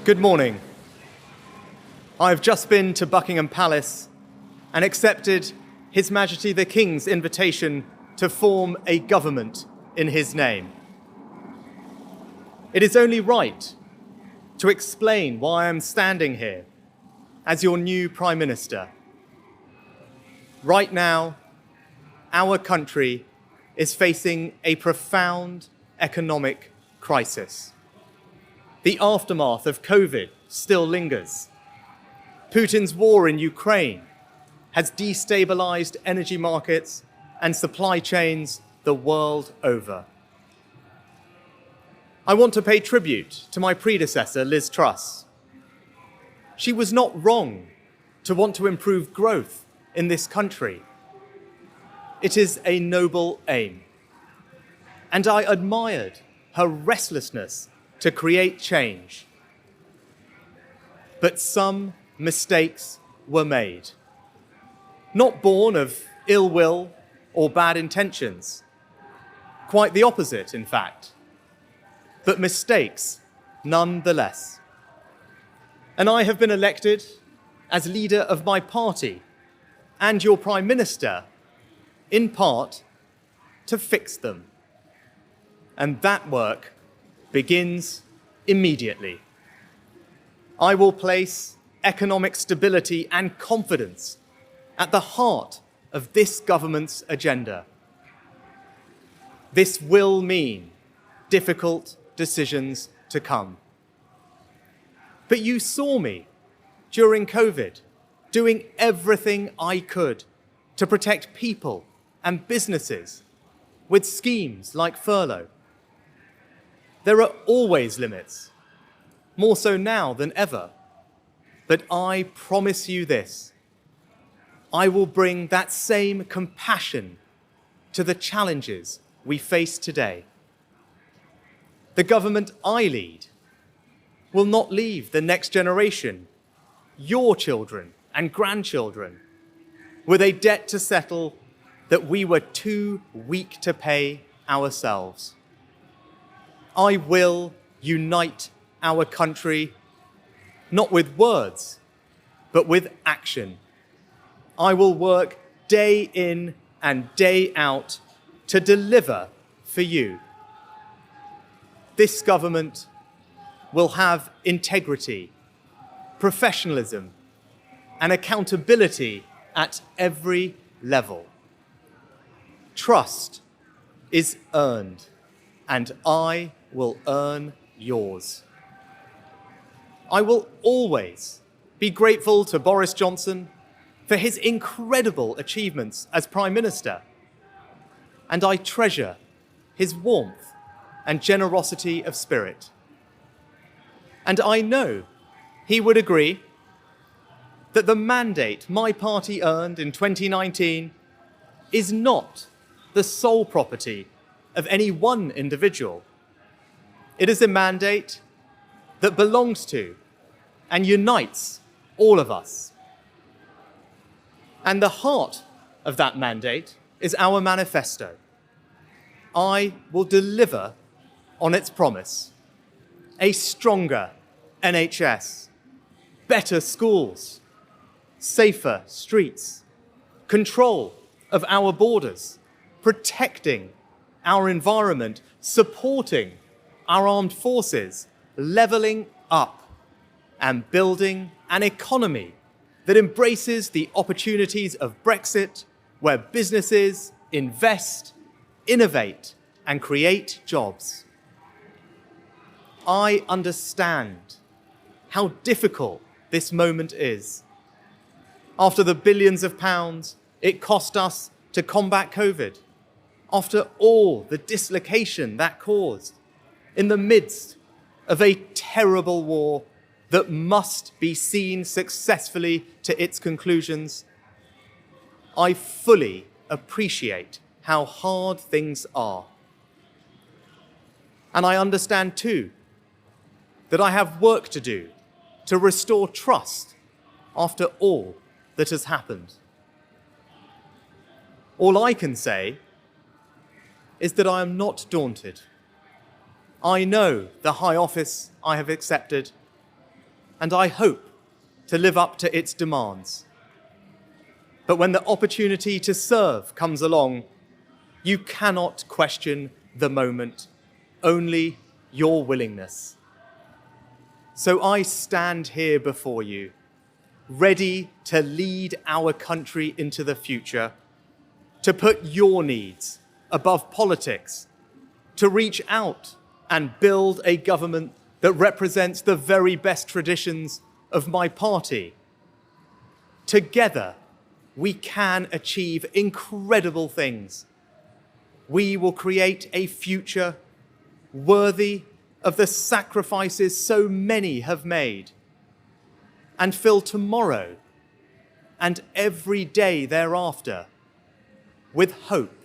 Good morning. I have just been to Buckingham Palace and accepted His Majesty the King's invitation to form a government in his name. It is only right to explain why I am standing here as your new Prime Minister. Right now, our country is facing a profound economic crisis. The aftermath of COVID still lingers. Putin's war in Ukraine has destabilized energy markets and supply chains the world over. I want to pay tribute to my predecessor, Liz Truss. She was not wrong to want to improve growth in this country. It is a noble aim. And I admired her restlessness to create change. But some mistakes were made, not born of ill will or bad intentions. Quite the opposite, in fact, but mistakes nonetheless. And I have been elected as leader of my party and your Prime Minister, in part, to fix them. And that work begins immediately. I will place economic stability and confidence at the heart of this government's agenda. This will mean difficult decisions to come. But you saw me during COVID doing everything I could to protect people and businesses with schemes like furlough. There are always limits, more so now than ever. But I promise you this, I will bring that same compassion to the challenges we face today. The government I lead will not leave the next generation, your children and grandchildren, with a debt to settle that we were too weak to pay ourselves. I will unite our country, not with words, but with action. I will work day in and day out to deliver for you. This government will have integrity, professionalism, and accountability at every level. Trust is earned, and I will earn yours. I will always be grateful to Boris Johnson for his incredible achievements as Prime Minister, and I treasure his warmth and generosity of spirit. And I know he would agree that the mandate my party earned in 2019 is not the sole property of any one individual. It is a mandate that belongs to and unites all of us. And the heart of that mandate is our manifesto. I will deliver on its promise: a stronger NHS, better schools, safer streets, control of our borders, protecting our environment, supporting our armed forces, levelling up, and building an economy that embraces the opportunities of Brexit, where businesses invest, innovate, and create jobs. I understand how difficult this moment is. After the billions of pounds it cost us to combat COVID, after all the dislocation that caused, in the midst of a terrible war that must be seen successfully to its conclusions, I fully appreciate how hard things are. And I understand too that I have work to do to restore trust after all that has happened. All I can say is that I am not daunted. I know the high office I have accepted, and I hope to live up to its demands. But when the opportunity to serve comes along, you cannot question the moment, only your willingness. So I stand here before you, ready to lead our country into the future, to put your needs above politics, to reach out and build a government that represents the very best traditions of my party. Together, we can achieve incredible things. We will create a future worthy of the sacrifices so many have made, and fill tomorrow and every day thereafter with hope